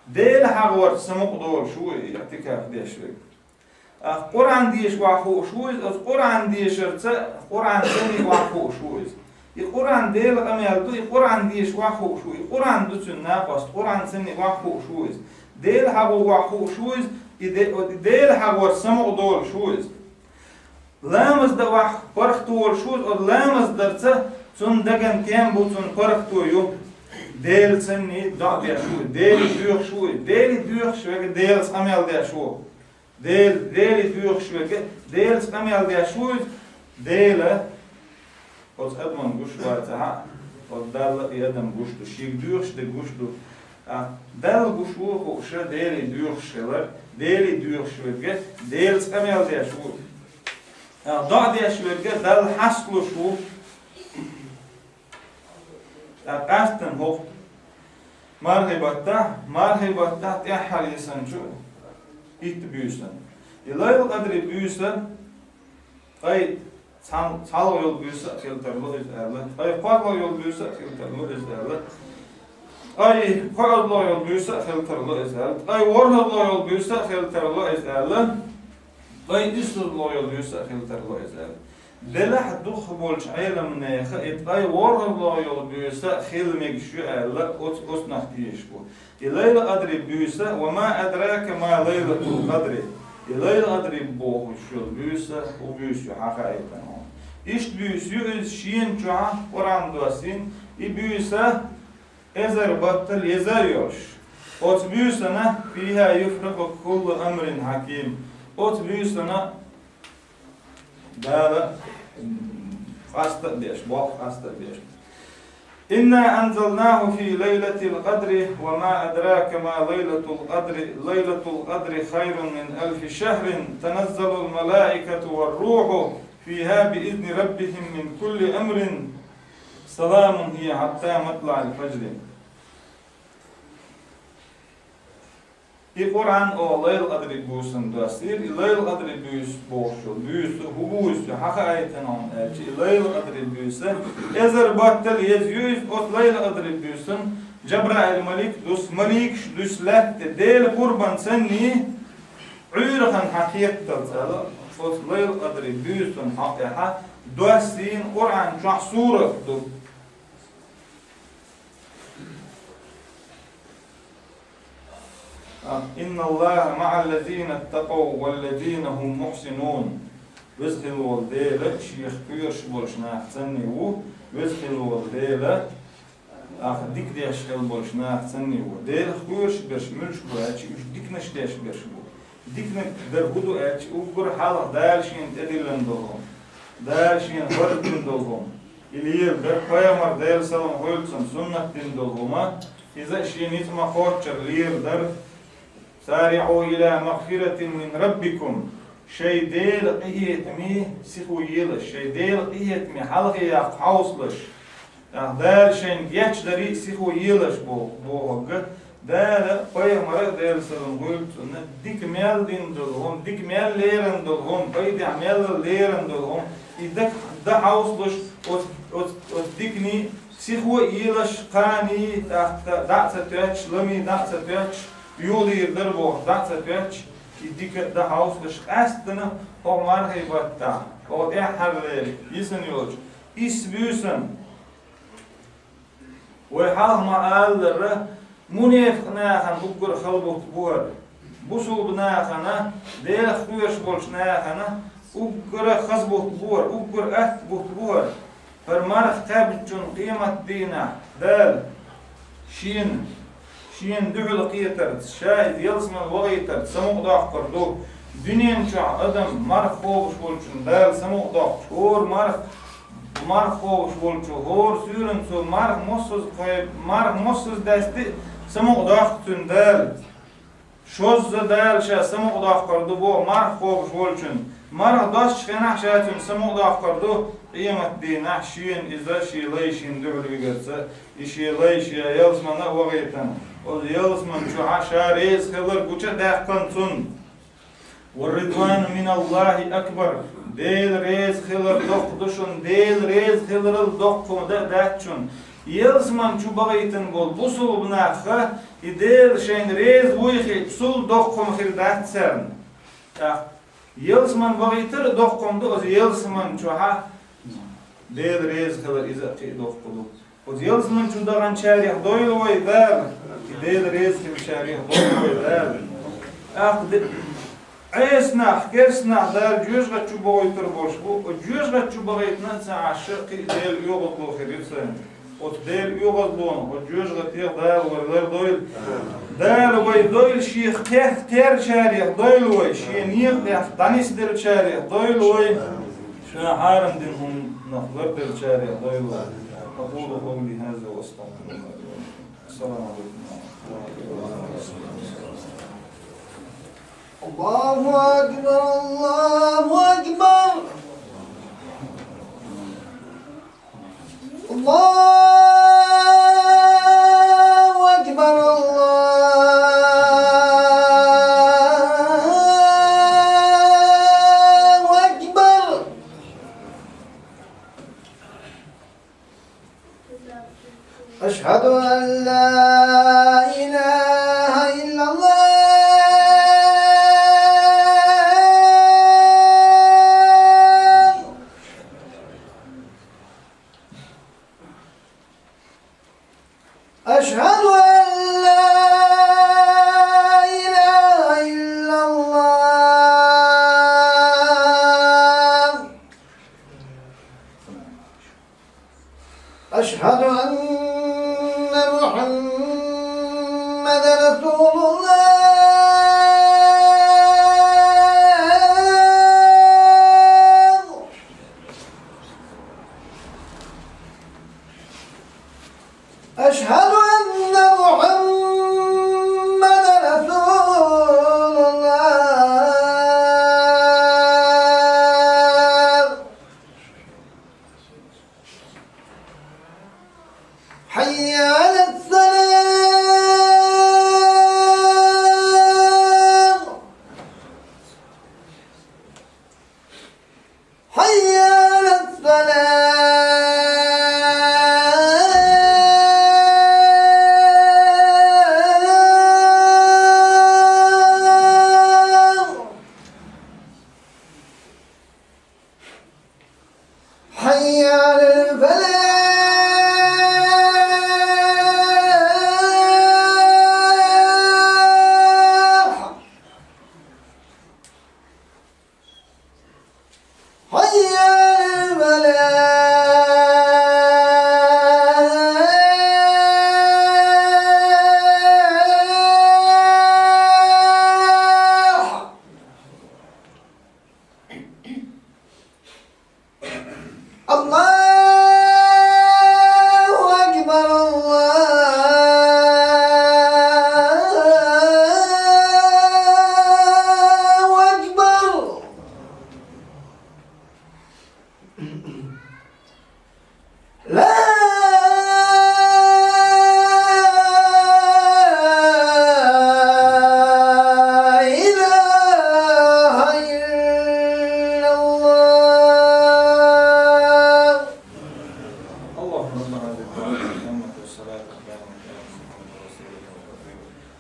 ديل حغوه سمق دول شوي اعتكاف ديش وجه قرآن ديش وحو شويز قرآن ديش قرآن سني وحو شويز القرآن ديل أميال دو القرآن ديش وحو شوي القرآن دو تناقص القرآن سني وحو شويز ديل حغو وحو شويز ديل حغو سمق دول شويز لامز دا وح فرخ دول شويز لامز درته تون دقن كام بو تون فرخ يو ديل سني دا ديا شوي ديل دوخ شوي ديل دوخ شوي ديل أميال ديا شوي ديل دوخ شوي ديل أميال ديا شوي ديل Od Edmond gušvāca, od dal jedan guštu, šīk dūršti guštu, dal gušvūku še dēli dūršeler, dēli dūršvege, dēli skamjal dēšvū. Da dēšvege dal hasklu švū, qasten hof, marhibatta tihar yesanču, it büyüsen. İlayl qadri büyüsen, ay sağ yol büyüse filtreli izlerler. Ay farklı yol büyüse filtreli izlerler. Ay farklı yol büyüse filtreli izlerler. Ay ortalı yol büyüse filtreli izlerler. Ay üstü yol büyüse filtreli izlerler. Delah duh bolç aylamına et ay ortalı yol büyüse xilmek şu erler ot nahtiyeş bu. İlayla adri büyüse ve ma adraka ma laylatul qadri. İlayla adri boğu şu büyüse o büyüsü hakikaten. İşte büyüsü şiin çoğun Kur'an duasın. Büyüse ezer battal ezer yoş. Ot büyüsene fiha yufraku kullu emrin hakim. Ot büyüsene dağla hasta beş, bol hasta beş. İnna enzelnahu fi leyletil qadri ve ma adraka ma leyletul qadri. Leyletul qadri hayrun min elfi şehrin. Tenezzelul melaiketu ve ruhu. فيها بإذن ربهم من كل أمر سلام هي حتى مطلع الفجر. القرآن ليل قدر بوسن دوسير ليل قدر بوس بوشو بوس هبوس حقيقة عن ليل قدر بوسن إذا بطل يزيوس أو ليل قدر بوسن جبرائيل ملك دوس ملك دوس لات ديل قربان سني عيرخا حقيقة هذا فوت ليل أدري بيوتن حقيقة دوسين قرآن شح سورة دو إن الله مع الذين اتقوا والذين هم محسنون وزخلوا الديلة شيخ كيرش بولشنا تسني وزخلوا الديلة آخر ديك ديش خل بولشنا تسني ديل كيرش برش ملش بواتش ديك نشديش برش بو ديك در هدو اتش وقر حالة دالشين تدلن دولهم دالشين هردن دولهم إليه در قيامر ديل سلام هولتسن سنة دولهما إذا شين يتما خوتشر لير در سارعوا إلى مغفرة من ربكم شي ديل قيت مي سيخو يلش شي ديل قيت مي حلقي يا حوصلش دار شين جيتش داري سيخو يلش بو دار قوي مرق ديل سلام قلت ديك ميل دين دولهم ديك ميل ليرن دولهم بيدي عميل ليرن دولهم إذا دا حوصلش ديكني سيخو يلش قاني دعسة تيتش لمي دعسة تيتش يولي يردربو دعسة تيتش يديك دا حوصلش أستنا هو مرخي بطا هو إحر ليلي يسن يوج إس بيوسن ويحال ما قال در منيف ناخن بقر خلبوت بور بوصوب ناخنا ديل خويش بولش ناخنا وقر خزبوت بور وقر أهت بوت بور فرمارخ تابتشون قيمة دينا دال شين دعو لقيتر شاهد يلسم الوغيتر سموق داخ قردو دنيا شع أدم مرخ خوبش بولشن دال سموق داخ هور مرخ خوبش بولشو هور سورن سو مرخ مصص دستی سموق داخ تن دال شوز دال شا سموق داخ قردو بو مرخ خوبش بولشن مرخ داش خناح شاتن سموق داخ قردو قيمة دينا شين إذا شي ليشين دعو لقرصة إشي ليش يلسمن وغيتن يلسمن شو عشاريز خلر قوشة داخل سن والرضوان من الله أكبر ديل ريز خلر دقدشن ديل ريز خلر الدقم داتشن يلسمن شو بغيتن قول بصل بناخه يديل شين ريز ويخي بصل دقم خير دات سرن يلسمن بغيتر دقم دوز يلسمن شو ديل ريز خلر إذا قي دقدو وزيلز من شو دغن شاريح دويل ويدال ديل ريز خل شاريح دويل ويدال عيسنا كيسنا دار جوجغا شو بغيتر بوشبو وجوجغا شو بغيتنا ساعشق ديل يوغضلو خريبسان وديل يوغضلون وجوجغا تيغ دال وردار دويل دال ويدويل شيخ تير شاريح دويل وي شينيق دانيس ديل شاريح دويل وي شنا حارم دينهم نخضر ديل شاريح دويل وي أقول قولي هذا واستغفر الله السلام عليكم الله أكبر الله أكبر الله أكبر أشهد أن لا إله إلا الله أشهد أن لا إله إلا الله أشهد أن محمد رسول الله أشهد أن محمد رسول الله حي على الصلاة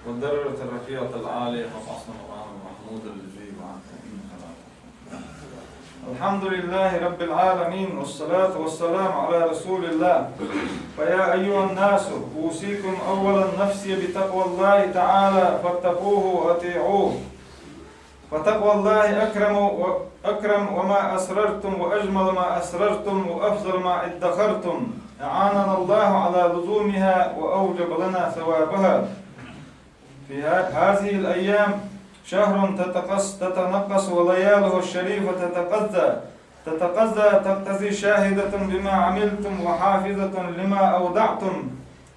والدرجة الرفيعة العالية فصل مقام محمود الذي وعنك. الحمد لله رب العالمين والصلاة والسلام على رسول الله. فيا أيها الناس أوصيكم أولا نفسي بتقوى الله تعالى فاتقوه وأطيعوه. فتقوى الله أكرم وما أسررتم وأجمل ما أسررتم وأفضل ما ادخرتم. أعاننا الله على لزومها وأوجب لنا ثوابها. في هذه الأيام شهر تتنقص ولياله الشريفة تتقضى تقتزي شاهدة بما عملتم وحافظة لما أودعتم.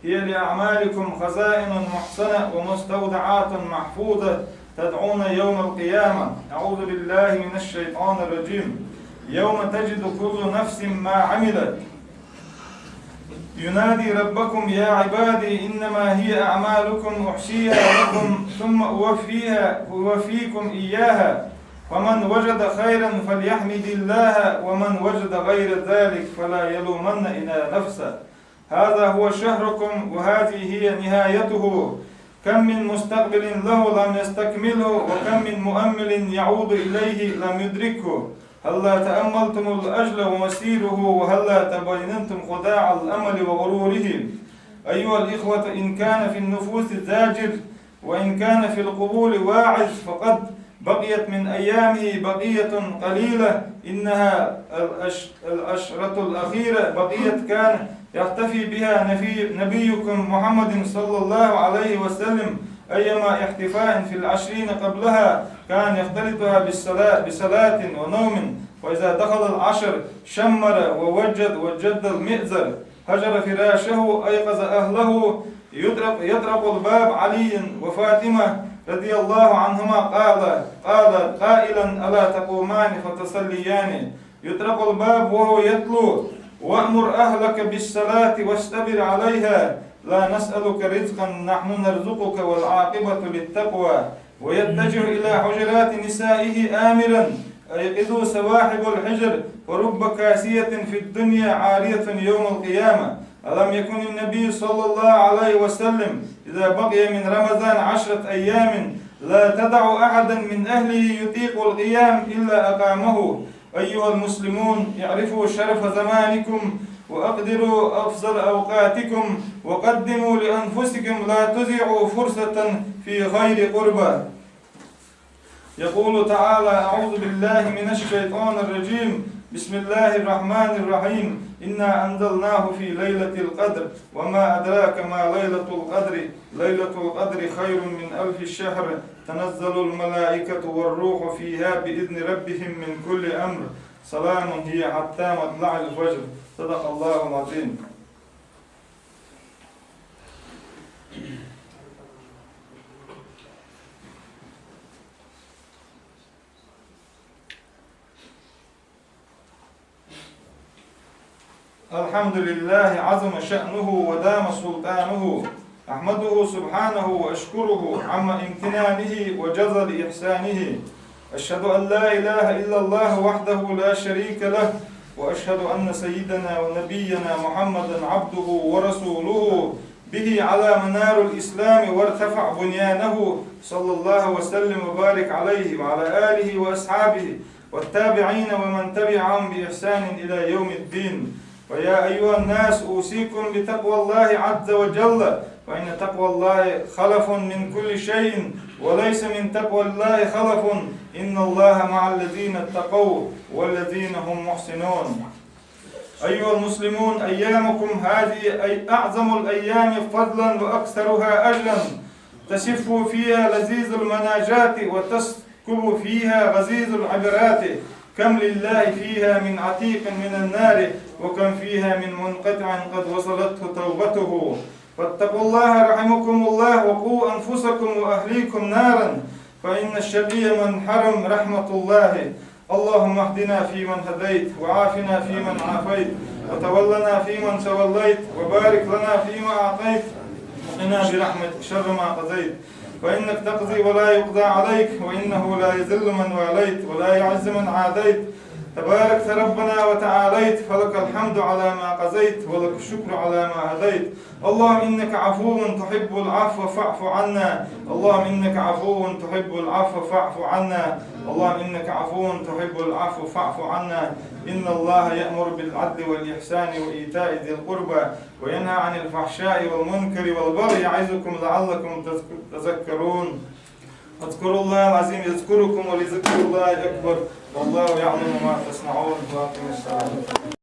هي لأعمالكم خزائن محصنة ومستودعات محفوظة تدعون يوم القيامة. أعوذ بالله من الشيطان الرجيم. يوم تجد كل نفس ما عملت ينادي ربكم يا عبادي إنما هي أعمالكم أحصيها لكم ثم أوفيكم إياها. ومن وجد خيرا فليحمد الله ومن وجد غير ذلك فلا يلومن إلى نفسه. هذا هو شهركم وهذه هي نهايته. كم من مستقبل له لم يستكمله وكم من مؤمل يعود إليه لم يدركه. هلا تأملتم الأجل ومسيره وهلا تبينتم خداع الأمل وغروره. أيها الإخوة إن كان في النفوس زاجر وإن كان في القبول واعظ فقد بقيت من أيامه بقية قليلة. إنها الأشرة الأخيرة بقية كان يختفي بها نبيكم محمد صلى الله عليه وسلم. أيما احتفاء في العشرين قبلها كان يختلطها بصلاة ونوم. وإذا دخل العشر شمر وجد المئزر هجر فراشه أيقظ أهله. يطرق الباب علي وفاطمة رضي الله عنهما قال قائلا ألا تقومان فتصليان. يطرق الباب وهو يتلو وأمر أهلك بالصلاة واستبر عليها لا نسألك رزقا نحن نرزقك والعاقبة للتقوى. ويتجه إلى حجرات نسائه آمرا أيقظوا سواحب الحجر ورب كاسية في الدنيا عارية يوم القيامة. ألم يكن النبي صلى الله عليه وسلم إذا بقي من رمضان 10 أيام لا تدع أحدا من أهله يطيق القيام إلا أقامه. أيها المسلمون اعرفوا شرف زمانكم وأقدروا أفضل أوقاتكم وقدموا لأنفسكم لا تضيعوا فرصة في خير قربى. يقول تعالى أعوذ بالله من الشيطان الرجيم. بسم الله الرحمن الرحيم. إنا أنزلناه في ليلة القدر وما أدراك ما ليلة القدر. ليلة القدر خير من 1000 شهر. تنزل الملائكة والروح فيها بإذن ربهم من كل أمر. سلام هي حتى مطلع الفجر. صدق الله العظيم. الحمد لله عظم شأنه ودام سلطانه. أحمده سبحانه وأشكره عما امتنانه وجزل إحسانه. أشهد أن لا إله إلا الله وحده لا شريك له وأشهد أن سيدنا ونبينا محمدا عبده ورسوله به على منار الإسلام وارتفع بنيانه صلى الله وسلم وبارك عليه وعلى آله وأصحابه والتابعين ومن تبعهم بإحسان إلى يوم الدين. ويا أيها الناس أوصيكم بتقوى الله عز وجل. وإن تقوى الله خلف من كل شيء وليس من تقوى الله خلف. إن الله مع الذين اتقوا والذين هم محسنون. أيها المسلمون أيامكم هذه أعظم الأيام فضلا وأكثرها أجلا. تسف فيها لذيذ المناجات وتسكب فيها غزيز العبرات. كم لله فيها من عتيق من النار وكم فيها من منقطع قد وصلته توبته. فاتقوا الله رحمكم الله وقوا أنفسكم وأهليكم نارا فإن الشقي من حرم رحمة الله. اللهم اهدنا فيمن هديت وعافنا فيمن عافيت وتولنا فيمن توليت وبارك لنا فيما أعطيت وقنا برحمتك شر ما قضيت. فإنك تقضي ولا يقضى عليك وإنه لا يذل من واليت ولا يعز من عاديت. تباركت ربنا وتعاليت، فلك الحمد على ما قضيت ولك الشكر على ما هديت. اللهم إنك عفو تحب العفو فاعف عنا. اللهم إنك عفو تحب العفو فاعف عنا. اللهم إنك عفو تحب العفو فاعف عنا. إن الله يأمر بالعدل والإحسان وإيتاء ذي القربى وينهى عن الفحشاء والمنكر والبغي يعظكم لعلكم تذكرون. اذكروا الله العظيم يذكركم ولذكر الله أكبر والله يعلم ما تصنعون. واقم الصلاة.